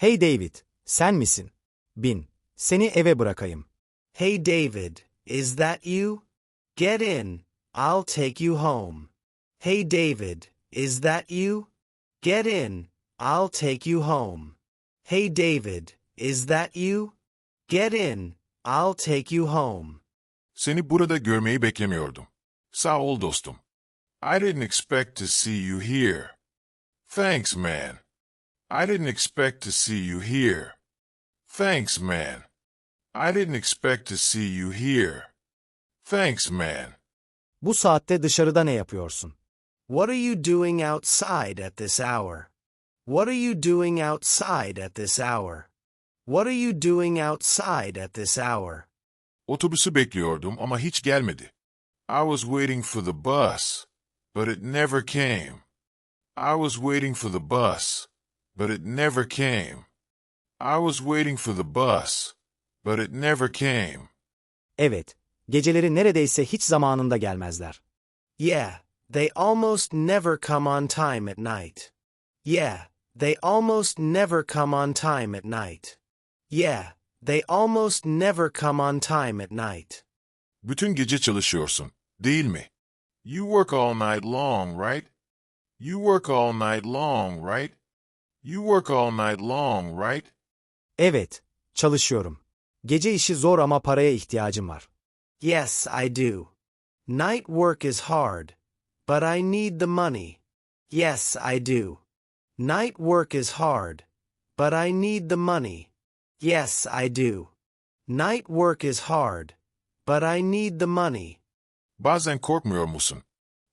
Hey David, sen misin? Bin, seni eve bırakayım. Hey David, is that you? Get in, I'll take you home. Hey David, is that you? Get in, I'll take you home. Hey David, is that you? Get in, I'll take you home. Seni burada görmeyi beklemiyordum. Sağ ol dostum. I didn't expect to see you here. Thanks, man. I didn't expect to see you here. Thanks, man. I didn't expect to see you here. Thanks, man. Bu saatte dışarıda ne yapıyorsun? What are you doing outside at this hour? What are you doing outside at this hour? What are you doing outside at this hour? Otobüsü bekliyordum ama hiç gelmedi. I was waiting for the bus, but it never came. I was waiting for the bus, but it never came. I was waiting for the bus, but it never came. Evet, geceleri neredeyse hiç zamanında gelmezler. Yeah, they almost never come on time at night. Yeah, they almost never come on time at night. Yeah, they almost never come on time at night. Bütün gece çalışıyorsun, değil mi? You work all night long, right? You work all night long, right? You work all night long, right? Evet, çalışıyorum. Gece işi zor ama paraya ihtiyacım var. Yes, I do. Night work is hard, but I need the money. Yes, I do. Night work is hard, but I need the money. Yes, I do. Night work is hard, but I need the money. Bazen korkmuyor musun?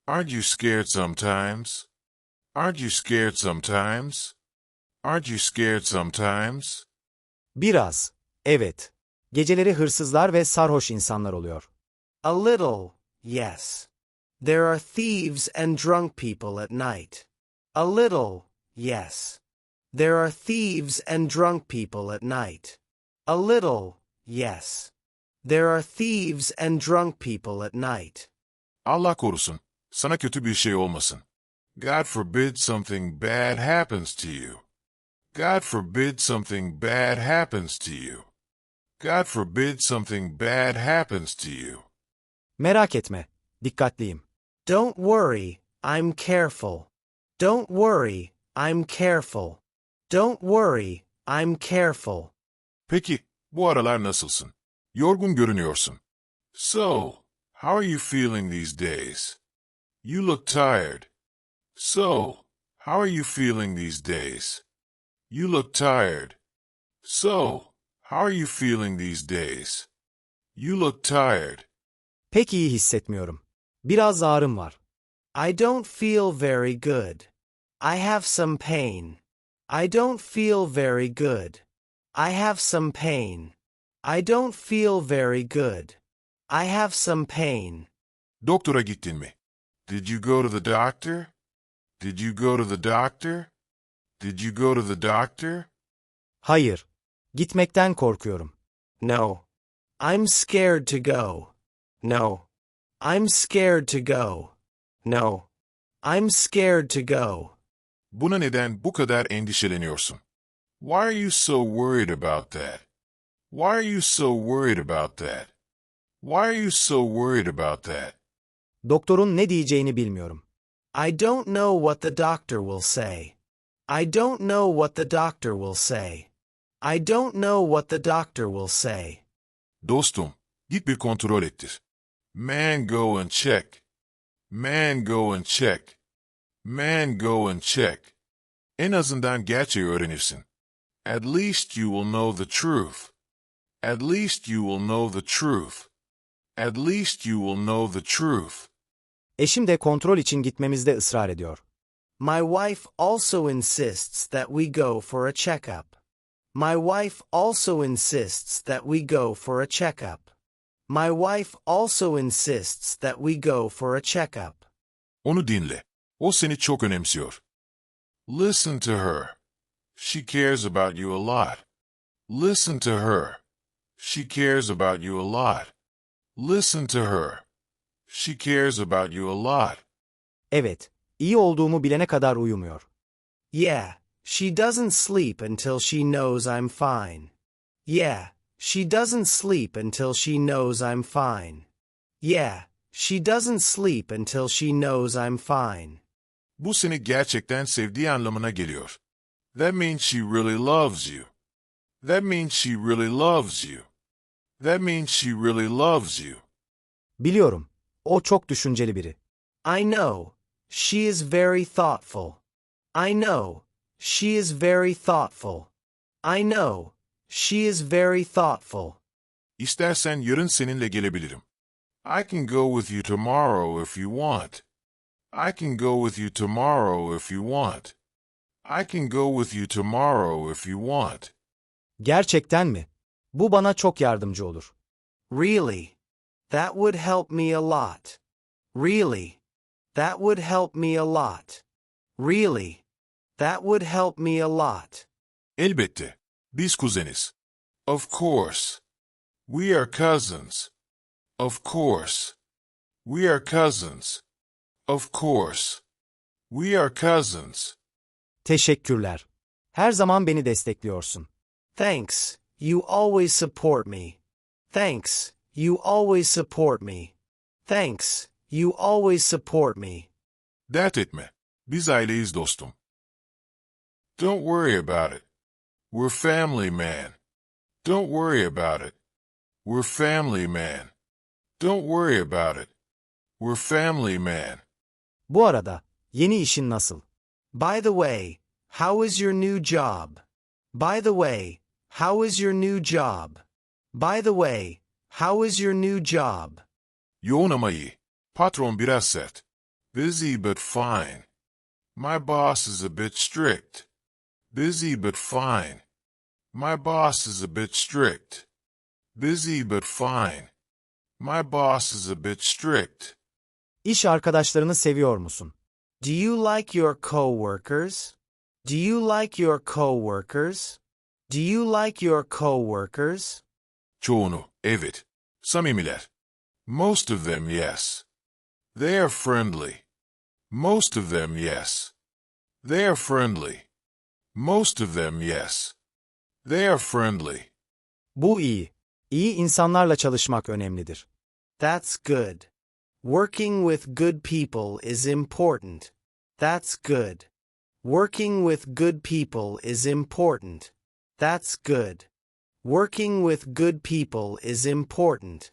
Aren't you scared sometimes? Aren't you scared sometimes? Aren't you scared sometimes? Biraz, evet. Geceleri hırsızlar ve sarhoş insanlar oluyor. A little, yes. There are thieves and drunk people at night. A little, yes. There are thieves and drunk people at night. A little, yes. There are thieves and drunk people at night. Allah korusun, sana kötü bir şey olmasın. God forbid something bad happens to you. God forbid something bad happens to you. God forbid something bad happens to you. Merak etme, dikkatliyim. Don't worry, I'm careful. Don't worry, I'm careful. Don't worry, I'm careful. Peki, bu aralar nasılsın? Yorgun görünüyorsun. So, how are you feeling these days? You look tired. So, how are you feeling these days? You look tired. So, how are you feeling these days? You look tired. Pek iyi hissetmiyorum. Biraz ağrım var. I don't feel very good. I have some pain. I don't feel very good. I have some pain. I don't feel very good. I have some pain. Doktora gittin mi? Did you go to the doctor? Did you go to the doctor? Did you go to the doctor? Hayır. Gitmekten korkuyorum. No. I'm scared to go. No. I'm scared to go. No. I'm scared to go. Buna neden bu kadar endişeleniyorsun? Why are you so worried about that? Why are you so worried about that? Why are you so worried about that? Doktorun ne diyeceğini bilmiyorum. I don't know what the doctor will say. I don't know what the doctor will say. I don't know what the doctor will say. Dostum, git bir kontrol ettir. Man, go and check. Man, go and check. Man, go and check. En azından gerçeği öğrenirsin. At least you will know the truth. At least you will know the truth. At least you will know the truth. Eşim de kontrol için gitmemizde ısrar ediyor. My wife also insists that we go for a checkup. My wife also insists that we go for a checkup. My wife also insists that we go for a checkup. Onu dinle. O seni çok önemsiyor. Listen to her. She cares about you a lot. Listen to her. She cares about you a lot. Listen to her. She cares about you a lot. Evet, iyi olduğumu bilene kadar uyumuyor. Yeah, she doesn't sleep until she knows I'm fine. Yeah, she doesn't sleep until she knows I'm fine. Yeah, she doesn't sleep until she knows I'm fine. Bu seni gerçekten sevdiği anlamına geliyor. That means she really loves you. That means she really loves you. That means she really loves you. Biliyorum. O çok düşünceli biri. I know. She is very thoughtful. I know. She is very thoughtful. I know. She is very thoughtful. İstersen yarın seninle gelebilirim. I can go with you tomorrow if you want. I can go with you tomorrow if you want. I can go with you tomorrow if you want. Gerçekten mi? Bu bana çok yardımcı olur. Really? That would help me a lot. Really? That would help me a lot. Really? That would help me a lot. Elbette. Biz kuzeniz. Of course. We are cousins. Of course. We are cousins. Of course. We are cousins. Teşekkürler. Her zaman beni destekliyorsun. Thanks. You always support me. Thanks. You always support me. Thanks. You always support me. Dert etme. Biz aileyiz dostum. Don't worry about it. We're family, man. Don't worry about it. We're family, man. Don't worry about it. We're family, man. Bu arada, yeni işin nasıl? By the way, how is your new job? By the way, how is your new job? By the way, how is your new job? Yoğun ama iyi. Patron biraz sert. Busy but fine. My boss is a bit strict. Busy but fine. My boss is a bit strict. Busy but fine. My boss is a bit strict. İş arkadaşlarını seviyor musun? Do you like your coworkers? Do you like your coworkers? Do you like your coworkers? Çoğunu, evet. Samimiler. Most of them, yes. They are friendly. Most of them, yes. They are friendly. Most of them, yes. They are friendly. Bu iyi. İyi insanlarla çalışmak önemlidir. That's good. Working with good people is important. That's good. Working with good people is important. That's good. Working with good people is important.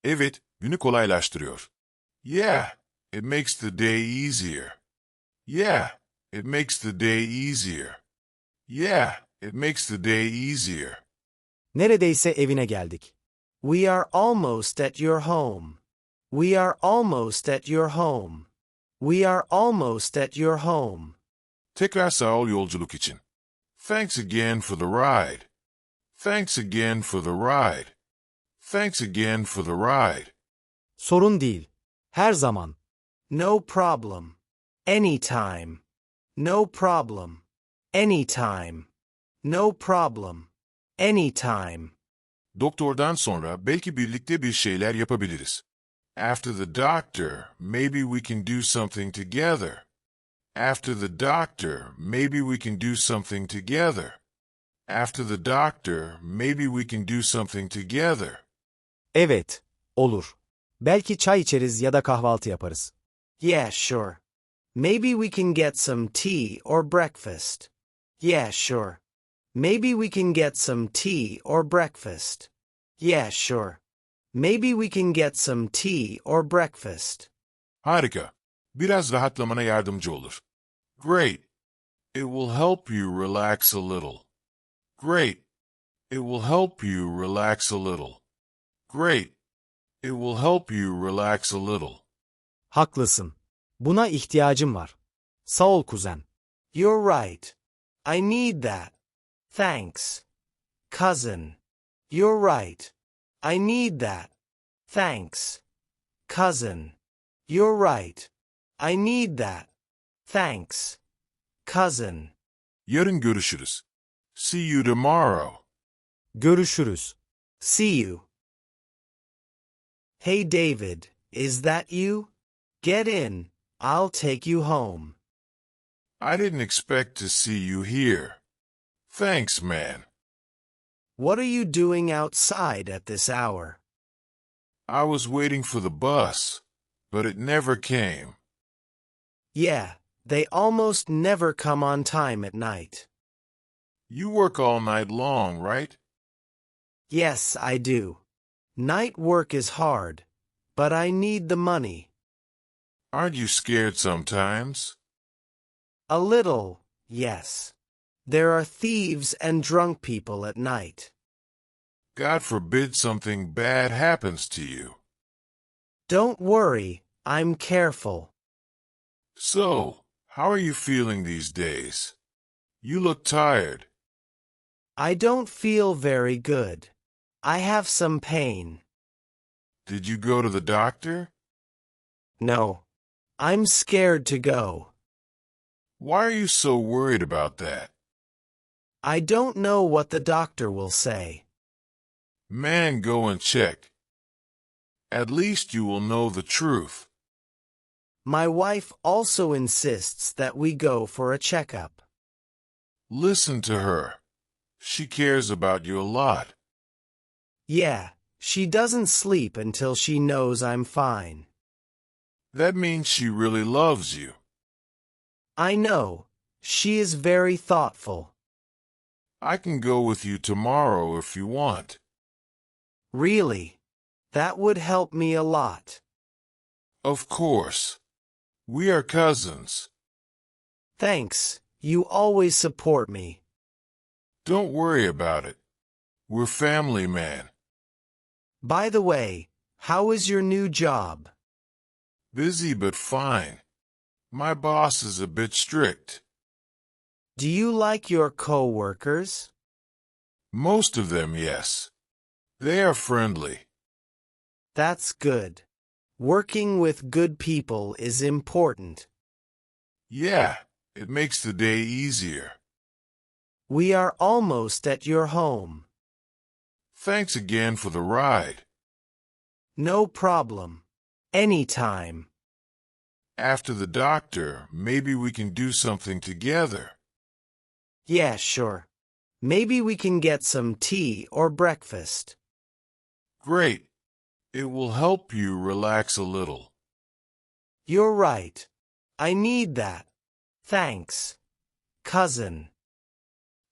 Evet, günü kolaylaştırıyor. Yeah, it makes the day easier. Yeah, it makes the day easier. Yeah, it makes the day easier. Neredeyse evine geldik. We are almost at your home. We are almost at your home. We are almost at your home. Tekrar sağ ol yolculuk için. Thanks again for the ride. Thanks again for the ride. Thanks again for the ride. Sorun değil. Her zaman. No problem. Anytime. No problem. Anytime. No problem. Anytime. Doktordan sonra belki birlikte bir şeyler yapabiliriz. After the doctor, maybe we can do something together. After the doctor, maybe we can do something together. After the doctor, maybe we can do something together. Evet, olur. Belki çay içeriz ya da kahvaltı yaparız. Yeah, sure. Maybe we can get some tea or breakfast. Yeah, sure. Maybe we can get some tea or breakfast. Yeah, sure. Maybe we can get some tea or breakfast. Harika. Biraz rahatlamana yardımcı olur. Great. It will help you relax a little. Great. It will help you relax a little. Great. It will help you relax a little. Haklısın. Buna ihtiyacım var. Sağ ol kuzen. You're right. I need that. Thanks. Cousin. You're right. I need that. Thanks. Cousin. You're right. I need that. Thanks. Cousin. Yarın görüşürüz. See you tomorrow. Görüşürüz. See you. Hey David, is that you? Get in. I'll take you home. I didn't expect to see you here. Thanks, man. What are you doing outside at this hour? I was waiting for the bus, but it never came. Yeah, they almost never come on time at night. You work all night long, right? Yes, I do. Night work is hard, but I need the money. Aren't you scared sometimes? A little, yes. There are thieves and drunk people at night. God forbid something bad happens to you. Don't worry, I'm careful. So, how are you feeling these days? You look tired. I don't feel very good. I have some pain. Did you go to the doctor? No. I'm scared to go. Why are you so worried about that? I don't know what the doctor will say. Man, go and check. At least you will know the truth. My wife also insists that we go for a checkup. Listen to her. She cares about you a lot. Yeah, she doesn't sleep until she knows I'm fine. That means she really loves you. I know. She is very thoughtful. I can go with you tomorrow if you want. Really? That would help me a lot. Of course. We are cousins. Thanks. You always support me. Don't worry about it. We're family, man. By the way, how is your new job? Busy but fine. My boss is a bit strict. Do you like your co-workers? Most of them, yes. They are friendly. That's good. Working with good people is important. Yeah, it makes the day easier. We are almost at your home. Thanks again for the ride. No problem. Anytime. After the doctor, maybe we can do something together. Yeah, sure. Maybe we can get some tea or breakfast. Great. It will help you relax a little. You're right. I need that. Thanks, cousin.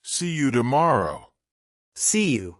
See you tomorrow. See you.